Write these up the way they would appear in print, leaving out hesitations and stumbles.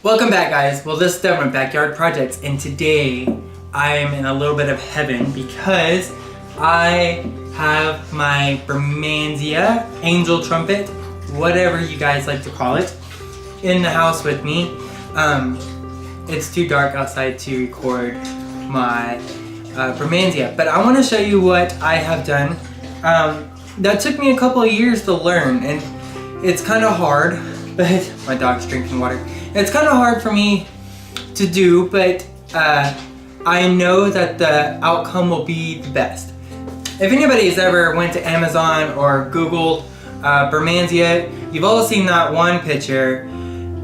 Welcome back, guys. Well, this is Devin with Backyard Projects, and today I'm in a little bit of heaven because I have my Bermansia angel trumpet, whatever you guys like to call it, in the house with me. It's too dark outside to record my Bermansia, but I want to show you what I have done. That took me a couple of years to learn, and it's kind of hard, but my dog's drinking water. It's kind of hard for me to do, but I know that the outcome will be the best. If anybody has ever went to Amazon or Googled Bermansia, you've all seen that one picture.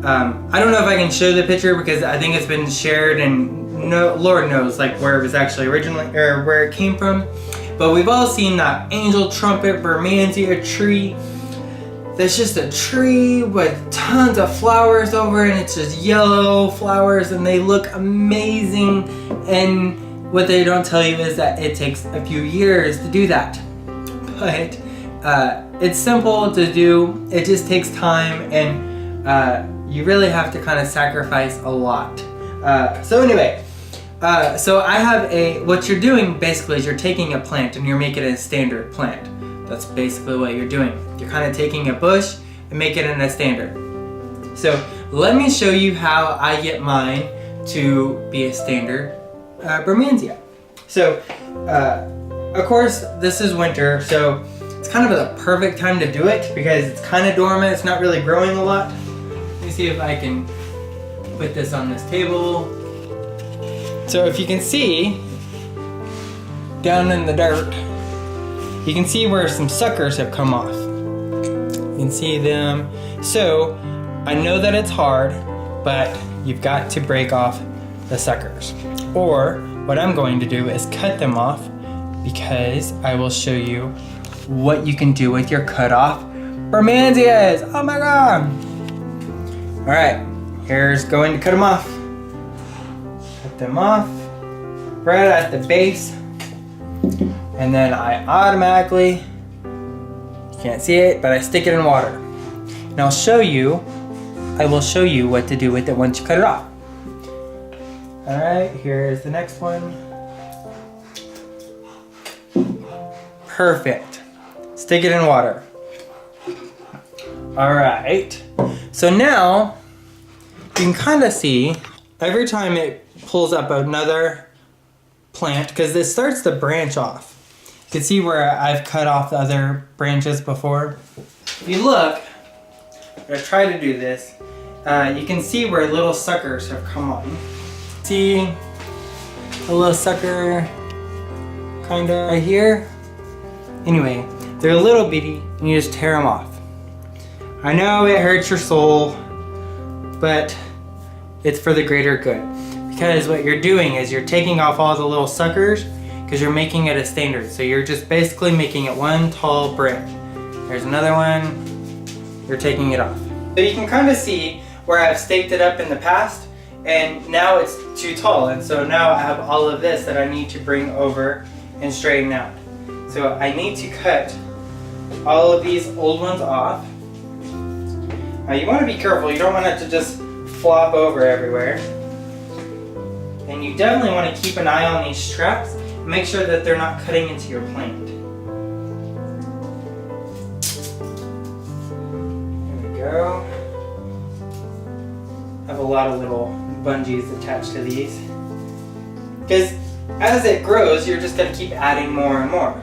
I don't know if I can show the picture because I think it's been shared and Lord knows like where it was actually originally or where it came from. But we've all seen that angel trumpet Bermansia tree. There's just a tree with tons of flowers over it, and it's just yellow flowers and they look amazing. And what they don't tell you is that it takes a few years to do that. But it's simple to do. It just takes time, and you really have to kind of sacrifice a lot. So anyway, so I have what you're doing basically is you're taking a plant and you're making it a standard plant. That's basically what you're doing. You're kind of taking a bush and making it a standard. So let me show you how I get mine to be a standard Bermansia. So of course this is winter, so it's kind of the perfect time to do it because it's kind of dormant. It's not really growing a lot. Let me see if I can put this on this table. So if you can see down in the dirt, you can see where some suckers have come off. You can see them. So I know that it's hard, but you've got to break off the suckers. Or what I'm going to do is cut them off because I will show you what you can do with your cut off Bermansias. Oh my God. All right, here's going to cut them off. Cut them off right at the base. And then I automatically, you can't see it, but I stick it in water. And I will show you what to do with it once you cut it off. All right, here's the next one. Perfect. Stick it in water. All right, so now you can kind of see every time it pulls up another plant, because this starts to branch off. You can see where I've cut off the other branches before. If you look, I'm gonna try to do this. You can see where little suckers have come on. See a little sucker kinda right here? Anyway, they're a little bitty and you just tear them off. I know it hurts your soul, but it's for the greater good. Because what you're doing is you're taking off all the little suckers because you're making it a standard. So you're just basically making it one tall brick. There's another one, you're taking it off. So you can kind of see where I've staked it up in the past and now it's too tall. And so now I have all of this that I need to bring over and straighten out. So I need to cut all of these old ones off. Now you want to be careful, you don't want it to just flop over everywhere. And you definitely want to keep an eye on these straps and make sure that they're not cutting into your plant. There we go. I have a lot of little bungees attached to these. Because as it grows, you're just going to keep adding more and more.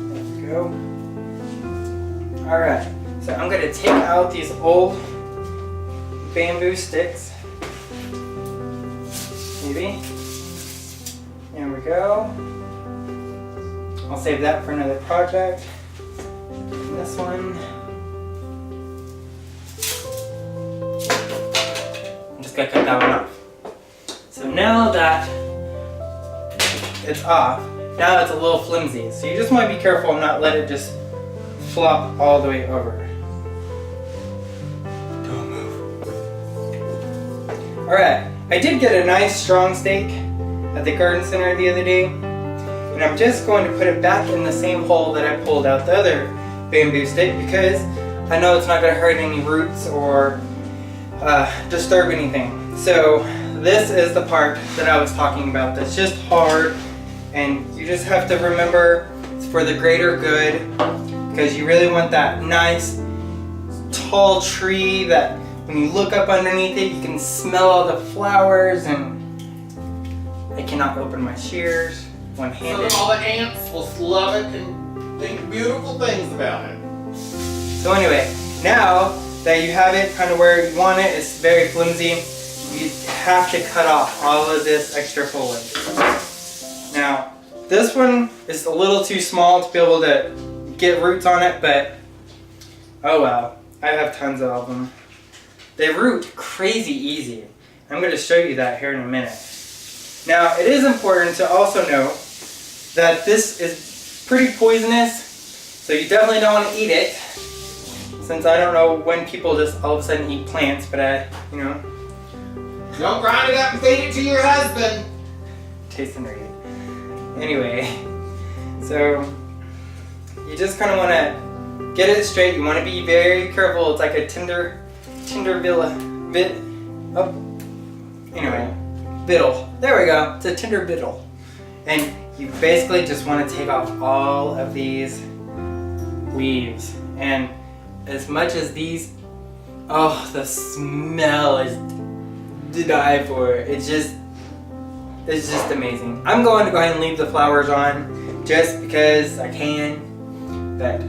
There we go. Alright, so I'm going to take out these old bamboo sticks. Maybe. There we go. I'll save that for another project. And this one. I'm just gonna cut that one off. So now that it's off, now it's a little flimsy. So you just want to be careful and not let it just flop all the way over. Don't move. Alright. I did get a nice strong stake at the garden center the other day, and I'm just going to put it back in the same hole that I pulled out the other bamboo stick because I know it's not going to hurt any roots or disturb anything. So this is the part that I was talking about that's just hard, and you just have to remember it's for the greater good, because you really want that nice tall tree that when you look up underneath it you can smell all the flowers. And I cannot open my shears one-handed. So all the ants will love it and think beautiful things about it. So anyway, now that you have it kind of where you want it, it's very flimsy, you have to cut off all of this extra foliage. Now, this one is a little too small to be able to get roots on it, but oh well, I have tons of them. They root crazy easy. I'm going to show you that here in a minute. Now, it is important to also know that this is pretty poisonous, so you definitely don't want to eat it. Since I don't know when people just all of a sudden eat plants, but you know. Don't grind it up and feed it to your husband. Taste and read. Anyway, so you just kind of want to get it straight. You want to be very careful. It's like a tinder bittle. There we go. It's a tinder bittle. And you basically just want to take off all of these leaves. And as much as these, oh, the smell is to die for. It's just amazing. I'm going to go ahead and leave the flowers on just because I can. But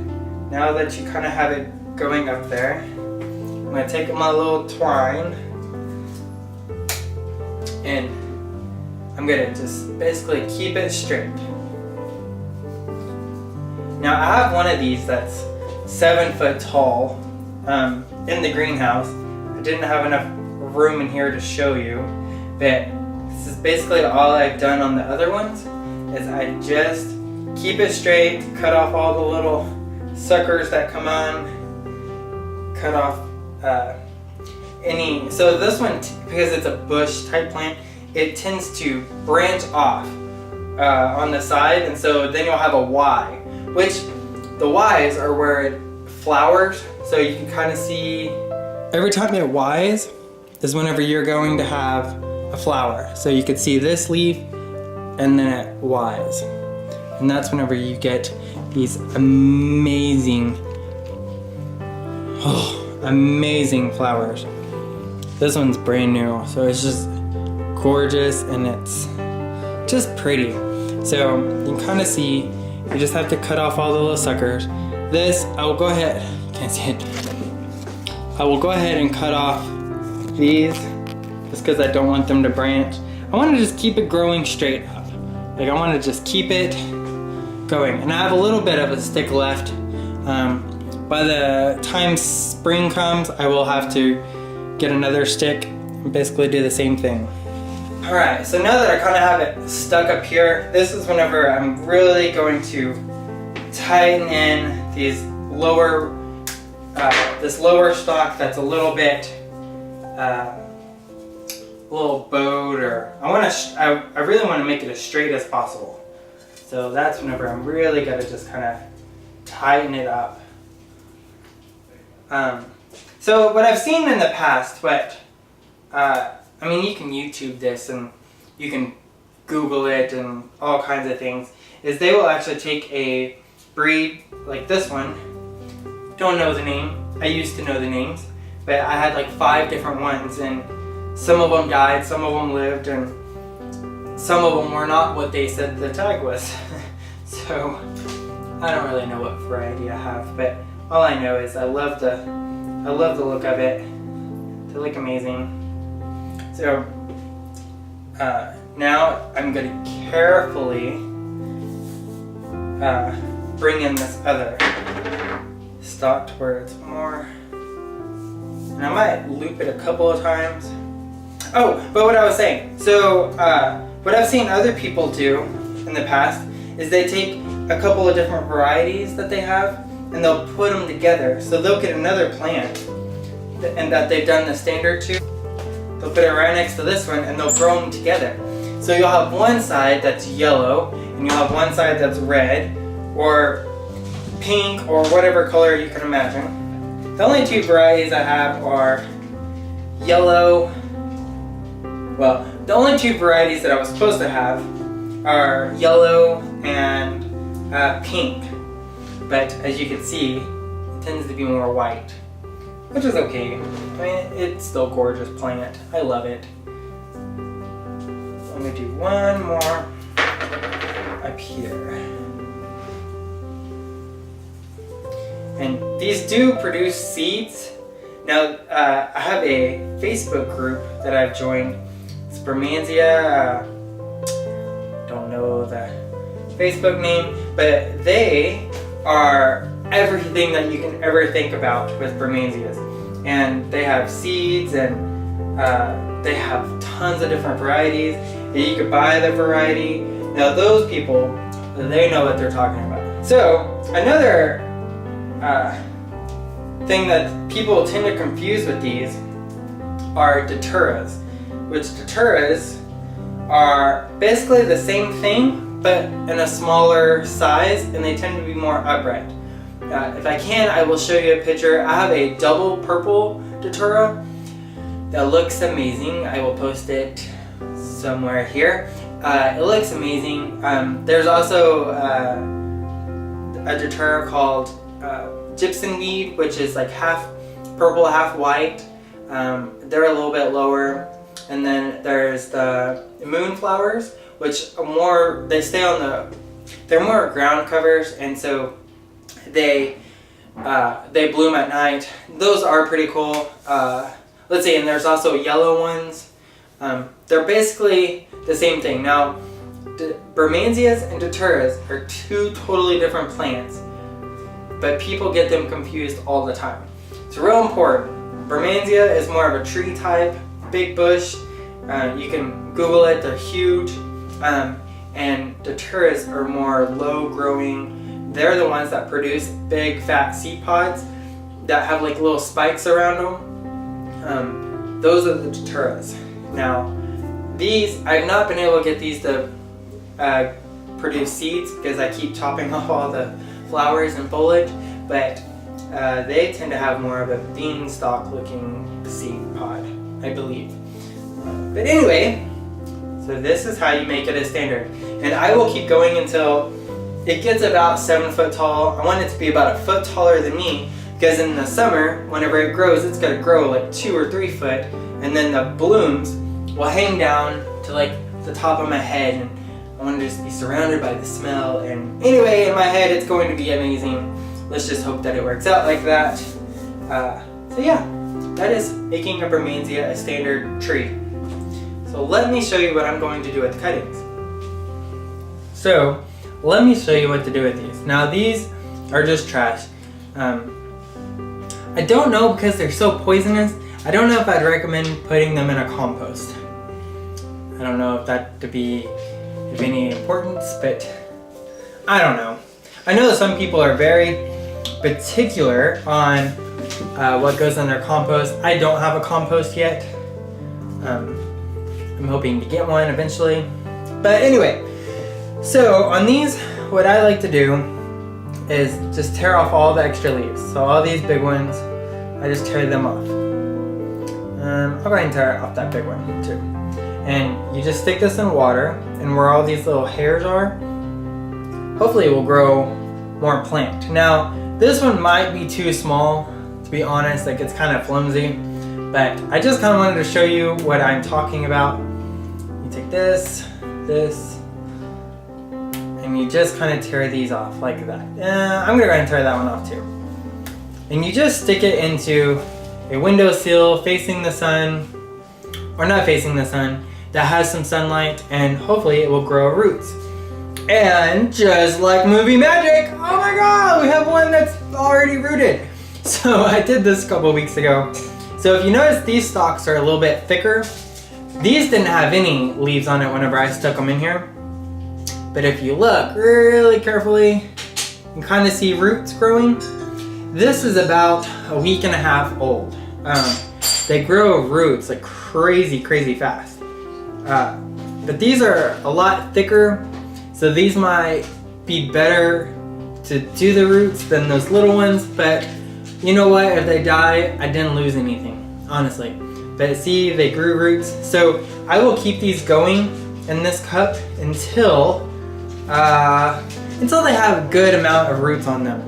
now that you kind of have it going up there, I'm going to take my little twine and I'm going to just basically keep it straight. Now I have one of these that's 7 foot tall in the greenhouse. I didn't have enough room in here to show you, but this is basically all I've done on the other ones is I just keep it straight, cut off all the little suckers that come on, cut off so this one, because it's a bush type plant, it tends to branch off on the side, and so then you'll have a Y, which the Ys are where it flowers, so you can kind of see every time it Ys is whenever you're going to have a flower. So you could see this leaf and then it Ys, and that's whenever you get these amazing flowers. This one's brand new, so it's just gorgeous and it's just pretty. So you can kind of see, you just have to cut off all the little suckers. This, I will go ahead, you can't see it. I will go ahead and cut off these just because I don't want them to branch. I want to just keep it growing straight up. Like I want to just keep it going. And I have a little bit of a stick left. By the time spring comes, I will have to get another stick and basically do the same thing. Alright, so now that I kind of have it stuck up here, this is whenever I'm really going to tighten in these lower, this lower stalk that's a little bit, little bowed, or I really want to make it as straight as possible. So that's whenever I'm really gonna just kind of tighten it up. So what I've seen in the past, I mean, you can YouTube this and you can Google it and all kinds of things, is they will actually take a breed like this one. Don't know the name. I used to know the names, but I had like 5 different ones, and some of them died, some of them lived, and some of them were not what they said the tag was. So I don't really know what variety I have, but all I know is I love the look of it. They look amazing. So now I'm going to carefully bring in this other stalk to where it's more, and I might loop it a couple of times. Oh, but what I was saying, so what I've seen other people do in the past is they take a couple of different varieties that they have and they'll put them together. So they'll get another plant and that they've done the standard to, they'll put it right next to this one and they'll grow them together. So you'll have one side that's yellow and you'll have one side that's red or pink or whatever color you can imagine. The only 2 varieties I have are yellow. Well, the only two varieties that I was supposed to have are yellow and pink. But as you can see, it tends to be more white, which is okay. I mean, it's still a gorgeous plant. I love it. So I'm gonna do one more up here. And these do produce seeds. Now, I have a Facebook group that I've joined. It's Bermansia, don't know the Facebook name, but they are everything that you can ever think about with Bermansias. And they have seeds, and they have tons of different varieties. And you could buy the variety. Now those people, they know what they're talking about. So another thing that people tend to confuse with these are daturas, which daturas are basically the same thing but in a smaller size, and they tend to be more upright. If I can, I will show you a picture. I have a double purple datura that looks amazing. I will post it somewhere here. It looks amazing. There's also a datura called gypsum weed, which is like half purple, half white. They're a little bit lower. And then there's the moonflowers, which are more, they stay on the, they're more ground covers, and so they bloom at night. Those are pretty cool. Let's see, and there's also yellow ones. They're basically the same thing. Now, Bermansias and daturas are two totally different plants, but people get them confused all the time. It's real important. Bermansia is more of a tree type, big bush. You can Google it, they're huge. And daturas are more low growing. They're the ones that produce big fat seed pods that have like little spikes around them. Those are the daturas. Now, these, I've not been able to get these to produce seeds because I keep chopping off all the flowers and foliage, but they tend to have more of a beanstalk looking seed pod, I believe. But anyway, so this is how you make it a standard. And I will keep going until it gets about 7 foot tall. I want it to be about a foot taller than me, because in the summer, whenever it grows, it's gonna grow like 2 or 3 foot, and then the blooms will hang down to like the top of my head, and I want to just be surrounded by the smell. And anyway, in my head, it's going to be amazing. Let's just hope that it works out like that. So yeah, that is making a Bermansia a standard tree. So let me show you what I'm going to do with the cuttings. So let me show you what to do with these. Now these are just trash. I don't know, because they're so poisonous, I don't know if I'd recommend putting them in a compost. I don't know if that to be of any importance, but I don't know. I know that some people are very particular on what goes in their compost. I don't have a compost yet. I'm hoping to get one eventually. But anyway, so on these, what I like to do is just tear off all the extra leaves. So all these big ones, I just tear them off. I'll go ahead and tear off that big one too. And you just stick this in water, and where all these little hairs are, hopefully it will grow more plant. Now, this one might be too small, to be honest, like it's kind of flimsy, but I just kind of wanted to show you what I'm talking about. You take this, and you just kind of tear these off like that. I'm gonna go ahead and tear that one off too. And you just stick it into a windowsill facing the sun, or not facing the sun, that has some sunlight, and hopefully it will grow roots. And just like movie magic, oh my god, we have one that's already rooted. So I did this a couple of weeks ago. So if you notice, these stalks are a little bit thicker. These didn't have any leaves on it whenever I stuck them in here. But if you look really carefully, you can kind of see roots growing. This is about a week and a half old. They grow roots like crazy fast. But these are a lot thicker, so these might be better to do the roots than those little ones, but you know what, if they die, I didn't lose anything, honestly. But see, they grew roots. So I will keep these going in this cup until they have a good amount of roots on them.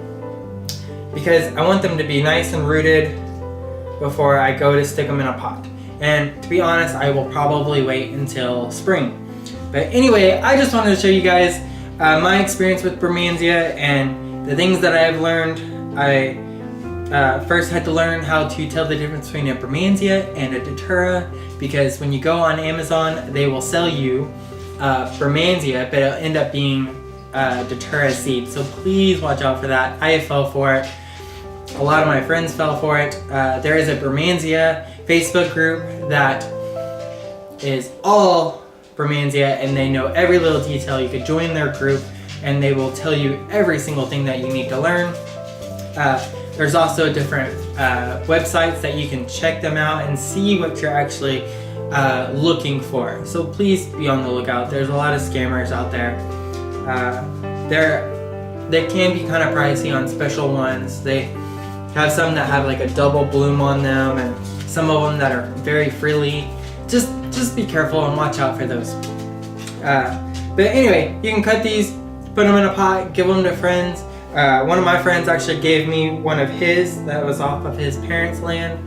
Because I want them to be nice and rooted before I go to stick them in a pot. And to be honest, I will probably wait until spring. But anyway, I just wanted to show you guys my experience with Bermansia and the things that I have learned. I first had to learn how to tell the difference between a Bermansia and a Datura, because when you go on Amazon, they will sell you Bermansia, but it'll end up being Datura seed. So please watch out for that. I fell for it. A lot of my friends fell for it. There is a Bermansia Facebook group that is all Bermansia, and they know every little detail. You could join their group and they will tell you every single thing that you need to learn. There's also different websites that you can check them out and see what you're actually looking for. So please be on the lookout. There's a lot of scammers out there. They can be kind of pricey on special ones. They have some that have like a double bloom on them, and some of them that are very frilly. Just be careful and watch out for those. But anyway, you can cut these, put them in a pot, give them to friends. One of my friends actually gave me one of his that was off of his parents' land,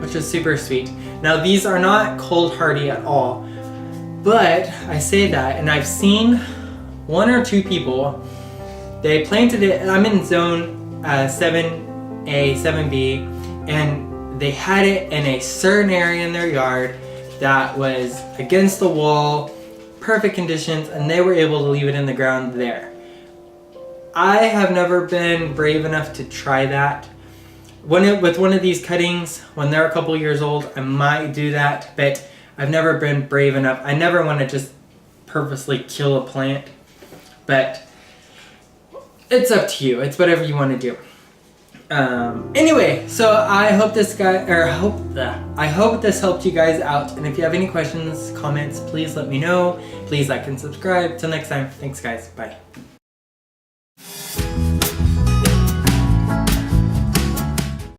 which is super sweet. Now these are not cold hardy at all, but I say that, and I've seen one or two people, they planted it. I'm in zone 7A, 7B, and they had it in a certain area in their yard that was against the wall, perfect conditions, and they were able to leave it in the ground there. I have never been brave enough to try that. With one of these cuttings, when they're a couple years old, I might do that, but I've never been brave enough. I never want to just purposely kill a plant, but it's up to you. It's whatever you want to do. Anyway, so I hope this helped you guys out. And if you have any questions, comments, please let me know. Please like and subscribe. Till next time, thanks guys. Bye.